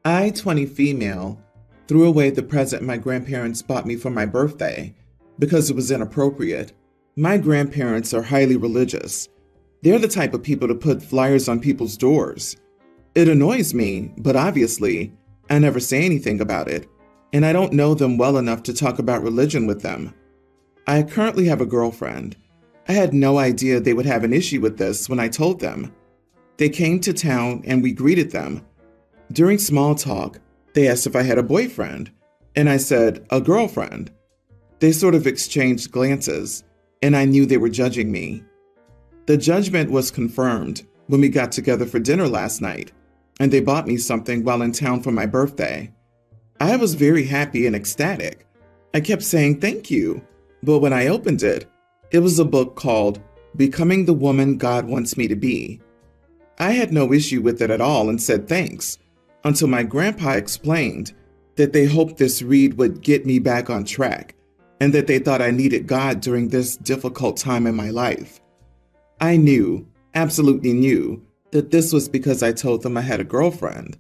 I, 20 female, threw away the present my grandparents bought me for my birthday because it was inappropriate. My grandparents are highly religious. They're the type of people to put flyers on people's doors. It annoys me, but obviously, I never say anything about it, and I don't know them well enough to talk about religion with them. I currently have a girlfriend. I had no idea they would have an issue with this when I told them. They came to town and we greeted them. During small talk, they asked if I had a boyfriend, and I said, a girlfriend. They sort of exchanged glances, and I knew they were judging me. The judgment was confirmed when we got together for dinner last night, and they bought me something while in town for my birthday. I was very happy and ecstatic. I kept saying thank you, but when I opened it, it was a book called Becoming the Woman God Wants Me to Be. I had no issue with it at all and said thanks, until my grandpa explained that they hoped this read would get me back on track, and that they thought I needed God during this difficult time in my life. I knew, absolutely knew, that this was because I told them I had a girlfriend.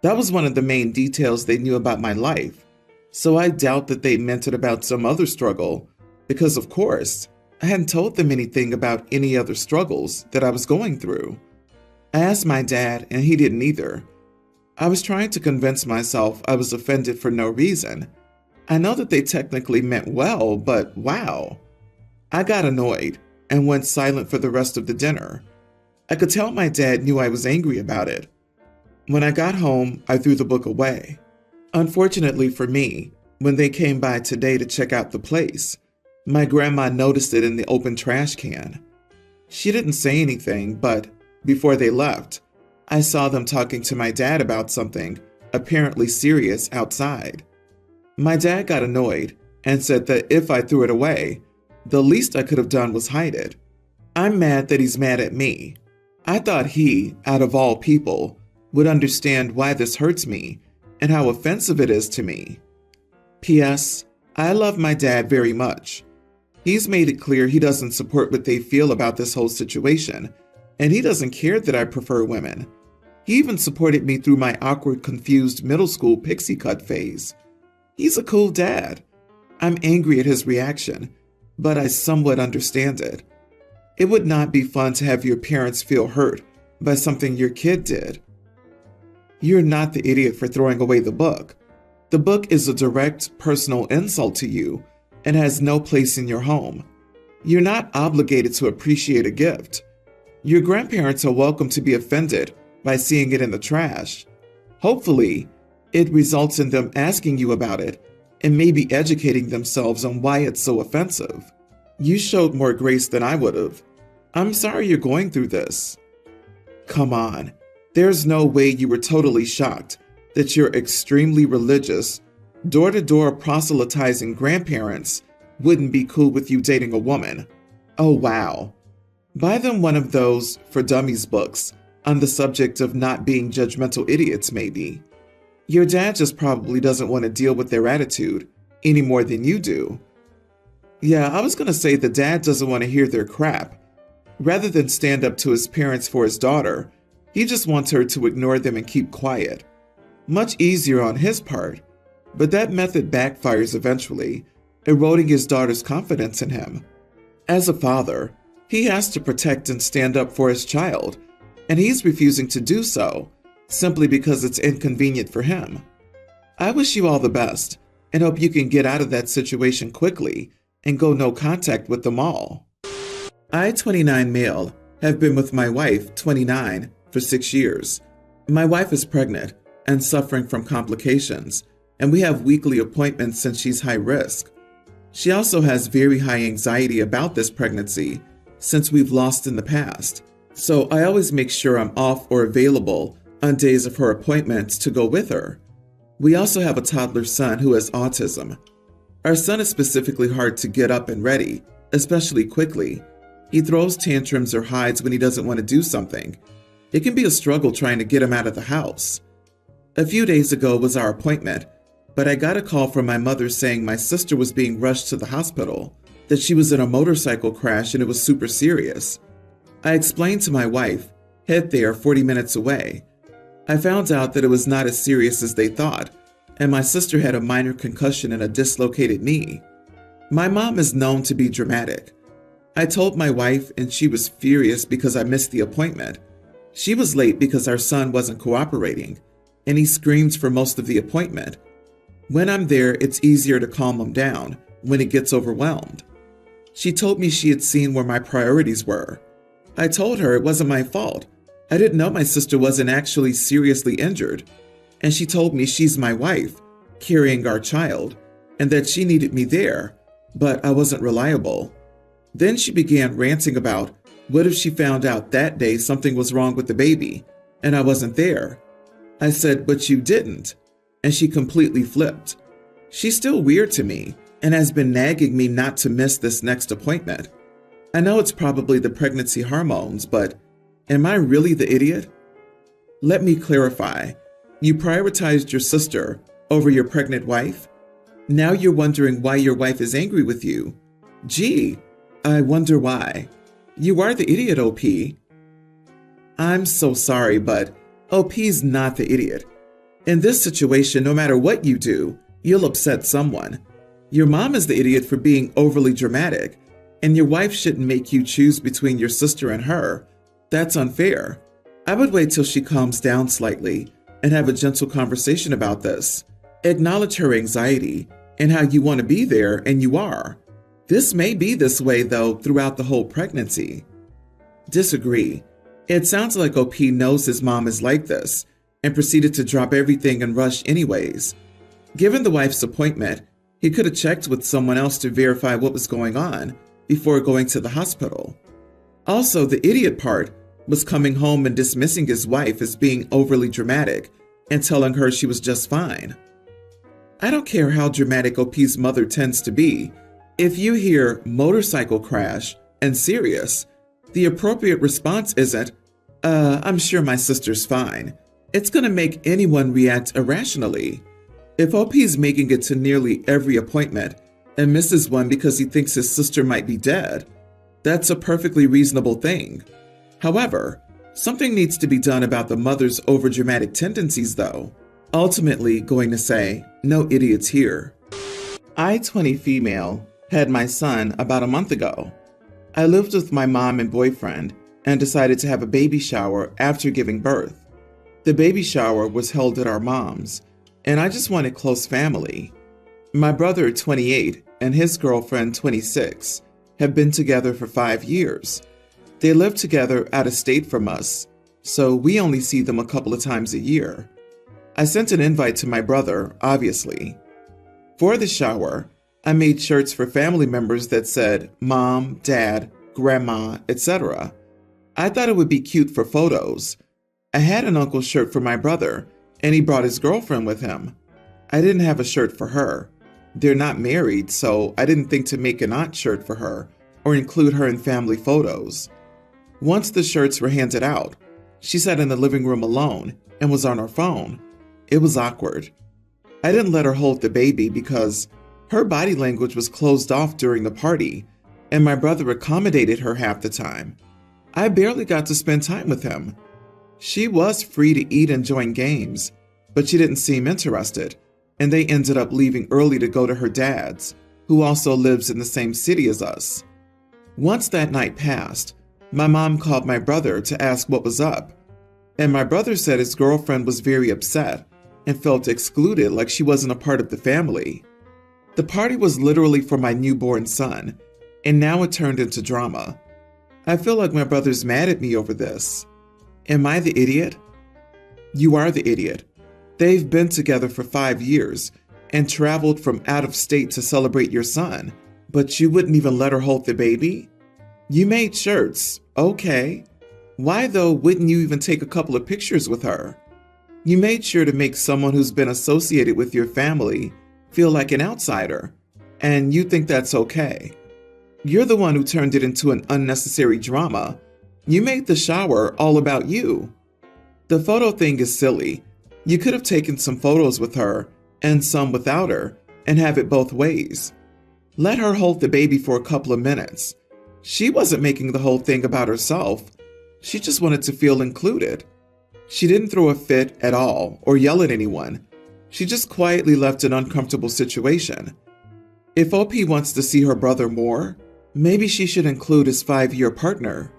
That was one of the main details they knew about my life, so I doubt that they meant it about some other struggle, because of course, I hadn't told them anything about any other struggles that I was going through. I asked my dad, and he didn't either. I was trying to convince myself I was offended for no reason. I know that they technically meant well, but wow. I got annoyed and went silent for the rest of the dinner. I could tell my dad knew I was angry about it. When I got home, I threw the book away. Unfortunately for me, when they came by today to check out the place, my grandma noticed it in the open trash can. She didn't say anything, but before they left, I saw them talking to my dad about something apparently serious outside. My dad got annoyed and said that if I threw it away, the least I could have done was hide it. I'm mad that he's mad at me. I thought he, out of all people, would understand why this hurts me and how offensive it is to me. P.S. I love my dad very much. He's made it clear he doesn't support what they feel about this whole situation, and he doesn't care that I prefer women. He even supported me through my awkward, confused middle school pixie cut phase. He's a cool dad. I'm angry at his reaction, but I somewhat understand it. It would not be fun to have your parents feel hurt by something your kid did. You're not the idiot for throwing away the book. The book is a direct, personal insult to you and has no place in your home. You're not obligated to appreciate a gift. Your grandparents are welcome to be offended by seeing it in the trash. Hopefully, it results in them asking you about it and maybe educating themselves on why it's so offensive. You showed more grace than I would have. I'm sorry you're going through this. Come on, there's no way you were totally shocked that your extremely religious, door-to-door proselytizing grandparents wouldn't be cool with you dating a woman. Oh wow. Buy them one of those For Dummies books on the subject of not being judgmental idiots maybe. Your dad just probably doesn't want to deal with their attitude any more than you do. Yeah, I was going to say the dad doesn't want to hear their crap. Rather than stand up to his parents for his daughter, he just wants her to ignore them and keep quiet. Much easier on his part, but that method backfires eventually, eroding his daughter's confidence in him. As a father, he has to protect and stand up for his child, and he's refusing to do so simply because it's inconvenient for him. I wish you all the best and hope you can get out of that situation quickly and go no contact with them all. I, 29 male, have been with my wife, 29, for 6 years. My wife is pregnant and suffering from complications, and we have weekly appointments since she's high risk. She also has very high anxiety about this pregnancy since we've lost in the past, so I always make sure I'm off or available on days of her appointments to go with her. We also have a toddler son who has autism. Our son is specifically hard to get up and ready, especially quickly. He throws tantrums or hides when he doesn't want to do something. It can be a struggle trying to get him out of the house. A few days ago was our appointment, but I got a call from my mother saying my sister was being rushed to the hospital, that she was in a motorcycle crash and it was super serious. I explained to my wife, head there 40 minutes away. I found out that it was not as serious as they thought, and my sister had a minor concussion and a dislocated knee. My mom is known to be dramatic. I told my wife, and she was furious because I missed the appointment. She was late because our son wasn't cooperating, and he screams for most of the appointment. When I'm there, it's easier to calm him down when he gets overwhelmed. She told me she had seen where my priorities were. I told her it wasn't my fault. I didn't know my sister wasn't actually seriously injured. And she told me she's my wife, carrying our child, and that she needed me there, but I wasn't reliable. Then she began ranting about what if she found out that day something was wrong with the baby, and I wasn't there. I said, but you didn't. And she completely flipped. She's still weird to me and has been nagging me not to miss this next appointment. I know it's probably the pregnancy hormones, but am I really the idiot? Let me clarify. You prioritized your sister over your pregnant wife? Now you're wondering why your wife is angry with you. Gee, I wonder why. You are the idiot, OP. I'm so sorry, but OP's not the idiot. In this situation, no matter what you do, you'll upset someone. Your mom is the idiot for being overly dramatic, and your wife shouldn't make you choose between your sister and her. That's unfair. I would wait till she calms down slightly and have a gentle conversation about this. Acknowledge her anxiety and how you want to be there, and you are. This may be this way, though, throughout the whole pregnancy. Disagree. It sounds like OP knows his mom is like this and proceeded to drop everything and rush anyways. Given the wife's appointment, he could have checked with someone else to verify what was going on before going to the hospital. Also, the idiot part was coming home and dismissing his wife as being overly dramatic and telling her she was just fine. I don't care how dramatic OP's mother tends to be. If you hear motorcycle crash and serious, the appropriate response isn't, I'm sure my sister's fine. It's going to make anyone react irrationally. If OP's making it to nearly every appointment and misses one because he thinks his sister might be dead, that's a perfectly reasonable thing. However, something needs to be done about the mother's overdramatic tendencies, though. Ultimately going to say, no idiots here. I, 20 female, had my son about a month ago. I lived with my mom and boyfriend and decided to have a baby shower after giving birth. The baby shower was held at our mom's, and I just wanted close family. My brother, 28, and his girlfriend, 26, have been together for 5 years. They live together out of state from us, so we only see them a couple of times a year. I sent an invite to my brother, obviously. For the shower, I made shirts for family members that said Mom, Dad, Grandma, etc. I thought it would be cute for photos. I had an uncle shirt for my brother, and he brought his girlfriend with him. I didn't have a shirt for her. They're not married, so I didn't think to make an aunt shirt for her or include her in family photos. Once the shirts were handed out, she sat in the living room alone and was on her phone. It was awkward. I didn't let her hold the baby because her body language was closed off during the party, and my brother accommodated her half the time. I barely got to spend time with him. She was free to eat and join games, but she didn't seem interested, and they ended up leaving early to go to her dad's, who also lives in the same city as us. Once that night passed, my mom called my brother to ask what was up, and my brother said his girlfriend was very upset and felt excluded, like she wasn't a part of the family. The party was literally for my newborn son, and now it turned into drama. I feel like my brother's mad at me over this. Am I the idiot? You are the idiot. They've been together for 5 years and traveled from out of state to celebrate your son, but you wouldn't even let her hold the baby? You made shirts, okay. Why though wouldn't you even take a couple of pictures with her? You made sure to make someone who's been associated with your family feel like an outsider, and you think that's okay. You're the one who turned it into an unnecessary drama. You made the shower all about you. The photo thing is silly. You could have taken some photos with her and some without her and have it both ways. Let her hold the baby for a couple of minutes. She wasn't making the whole thing about herself. She just wanted to feel included. She didn't throw a fit at all or yell at anyone. She just quietly left an uncomfortable situation. If OP wants to see her brother more, maybe she should include his 5-year partner.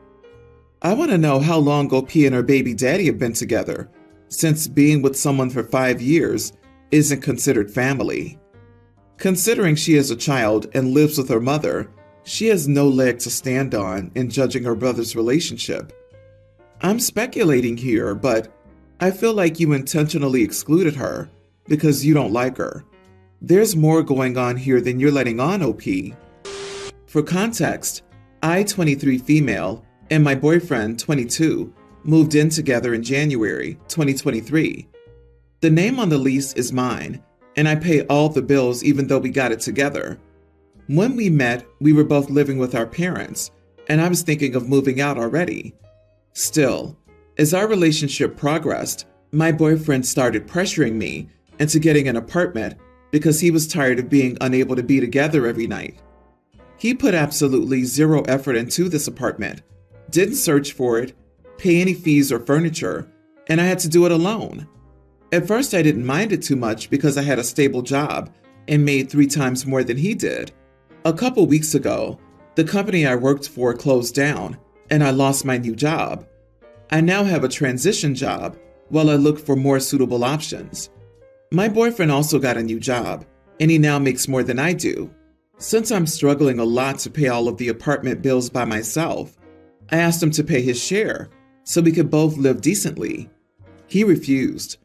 I want to know how long OP and her baby daddy have been together, since being with someone for 5 years isn't considered family. Considering she is a child and lives with her mother, she has no leg to stand on in judging her brother's relationship. I'm speculating here, but I feel like you intentionally excluded her because you don't like her. There's more going on here than you're letting on, OP. For context, I, 23 female, and my boyfriend, 22, moved in together in January 2023. The name on the lease is mine, and I pay all the bills even though we got it together. When we met, we were both living with our parents, and I was thinking of moving out already. Still, as our relationship progressed, my boyfriend started pressuring me into getting an apartment because he was tired of being unable to be together every night. He put absolutely zero effort into this apartment, didn't search for it, pay any fees or furniture, and I had to do it alone. At first, I didn't mind it too much because I had a stable job and made 3 times more than he did. A couple weeks ago, the company I worked for closed down, and I lost my new job. I now have a transition job while I look for more suitable options. My boyfriend also got a new job, and he now makes more than I do. Since I'm struggling a lot to pay all of the apartment bills by myself, I asked him to pay his share so we could both live decently. He refused.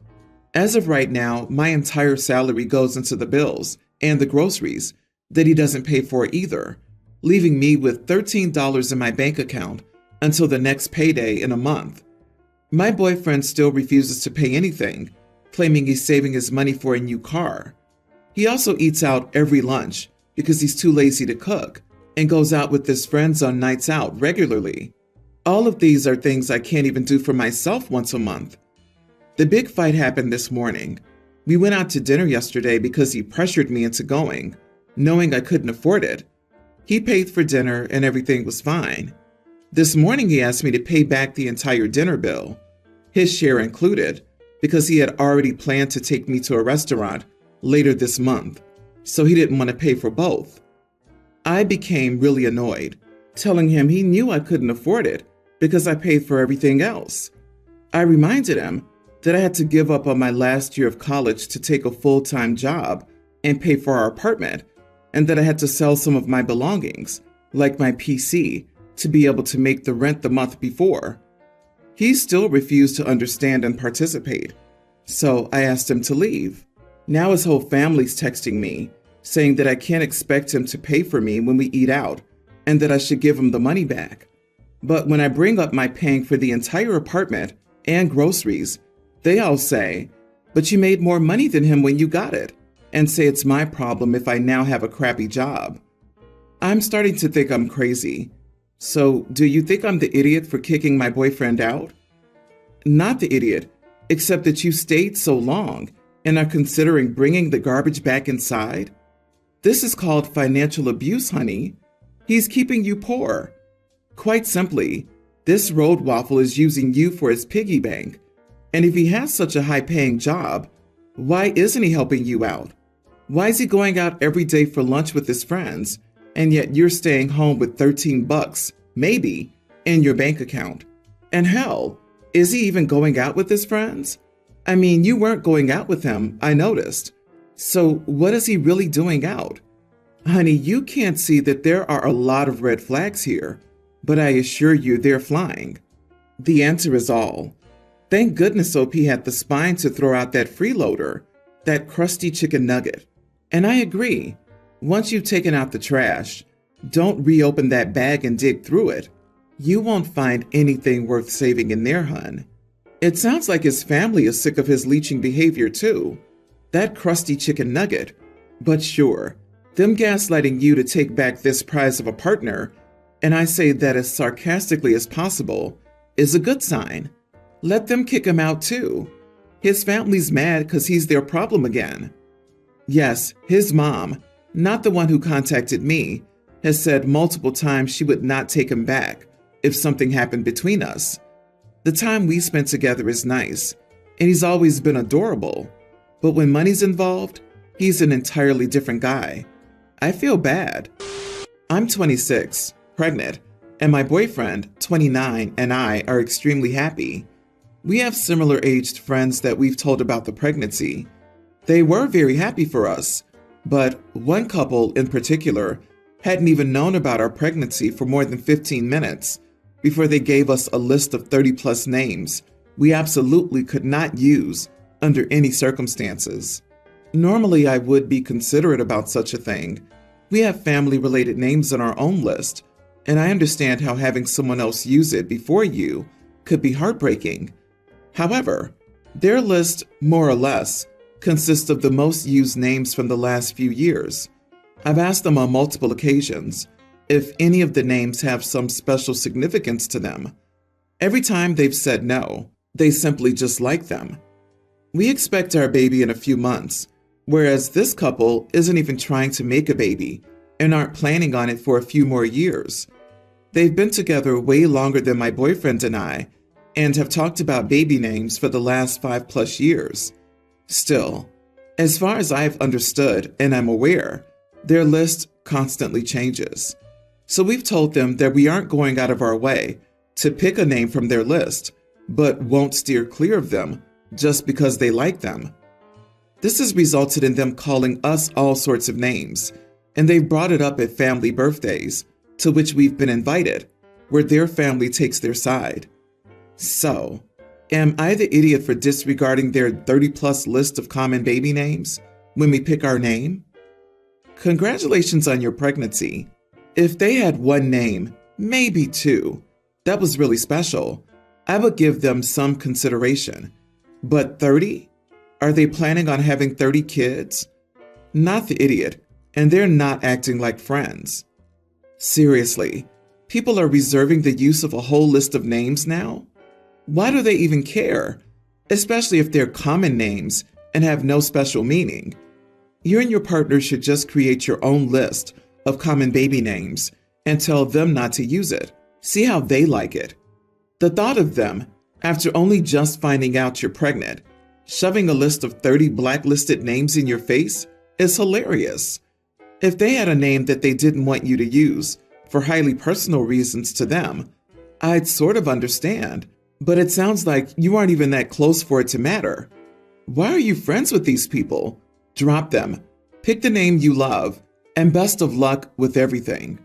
As of right now, my entire salary goes into the bills and the groceries that he doesn't pay for either, leaving me with $13 in my bank account until the next payday in a month. My boyfriend still refuses to pay anything, claiming he's saving his money for a new car. He also eats out every lunch because he's too lazy to cook and goes out with his friends on nights out regularly. All of these are things I can't even do for myself once a month. The big fight happened this morning. We went out to dinner yesterday because he pressured me into going, knowing I couldn't afford it. He paid for dinner and everything was fine. This morning he asked me to pay back the entire dinner bill, his share included, because he had already planned to take me to a restaurant later this month, so he didn't want to pay for both. I became really annoyed, telling him he knew I couldn't afford it because I paid for everything else. I reminded him that I had to give up on my last year of college to take a full-time job and pay for our apartment, and that I had to sell some of my belongings, like my PC, to be able to make the rent the month before. He still refused to understand and participate, so I asked him to leave. Now his whole family's texting me, saying that I can't expect him to pay for me when we eat out, and that I should give him the money back. But when I bring up my paying for the entire apartment and groceries, they all say, "But you made more money than him when you got it," and say it's my problem if I now have a crappy job. I'm starting to think I'm crazy. So, do you think I'm the idiot for kicking my boyfriend out? Not the idiot, except that you stayed so long and are considering bringing the garbage back inside. This is called financial abuse, honey. He's keeping you poor. Quite simply, this road waffle is using you for his piggy bank. And if he has such a high-paying job, why isn't he helping you out? Why is he going out every day for lunch with his friends, and yet you're staying home with $13, maybe, in your bank account? And hell, is he even going out with his friends? I mean, you weren't going out with him, I noticed. So what is he really doing out? Honey, you can't see that there are a lot of red flags here, but I assure you they're flying. The answer is all. Thank goodness OP had the spine to throw out that freeloader, that crusty chicken nugget. And I agree, once you've taken out the trash, don't reopen that bag and dig through it. You won't find anything worth saving in there, hun. It sounds like his family is sick of his leeching behavior too. That crusty chicken nugget. But sure, them gaslighting you to take back this prize of a partner, and I say that as sarcastically as possible, is a good sign. Let them kick him out too. His family's mad because he's their problem again. Yes, his mom, not the one who contacted me, has said multiple times she would not take him back if something happened between us. The time we spent together is nice, and he's always been adorable. But when money's involved, he's an entirely different guy. I feel bad. I'm 26, pregnant, and my boyfriend, 29, and I are extremely happy. We have similar aged friends that we've told about the pregnancy. They were very happy for us, but one couple in particular hadn't even known about our pregnancy for more than 15 minutes before they gave us a list of 30 plus names we absolutely could not use under any circumstances. Normally, I would be considerate about such a thing. We have family-related names on our own list, and I understand how having someone else use it before you could be heartbreaking. However, their list, more or less, consists of the most used names from the last few years. I've asked them on multiple occasions if any of the names have some special significance to them. Every time they've said no, they simply just like them. We expect our baby in a few months, whereas this couple isn't even trying to make a baby and aren't planning on it for a few more years. They've been together way longer than my boyfriend and I, and have talked about baby names for the last 5+ years. Still, as far as I've understood and am aware, their list constantly changes. So we've told them that we aren't going out of our way to pick a name from their list, but won't steer clear of them just because they like them. This has resulted in them calling us all sorts of names, and they've brought it up at family birthdays, to which we've been invited, where their family takes their side. So, am I the idiot for disregarding their 30+ list of common baby names when we pick our name? Congratulations on your pregnancy. If they had one name, maybe two, that was really special, I would give them some consideration. But 30? Are they planning on having 30 kids? Not the idiot, and they're not acting like friends. Seriously, people are reserving the use of a whole list of names now? Why do they even care? Especially if they're common names and have no special meaning. You and your partner should just create your own list of common baby names and tell them not to use it. See how they like it. The thought of them, after only just finding out you're pregnant, shoving a list of 30 blacklisted names in your face is hilarious. If they had a name that they didn't want you to use for highly personal reasons to them, I'd sort of understand, but it sounds like you aren't even that close for it to matter. Why are you friends with these people? Drop them, pick the name you love, and best of luck with everything.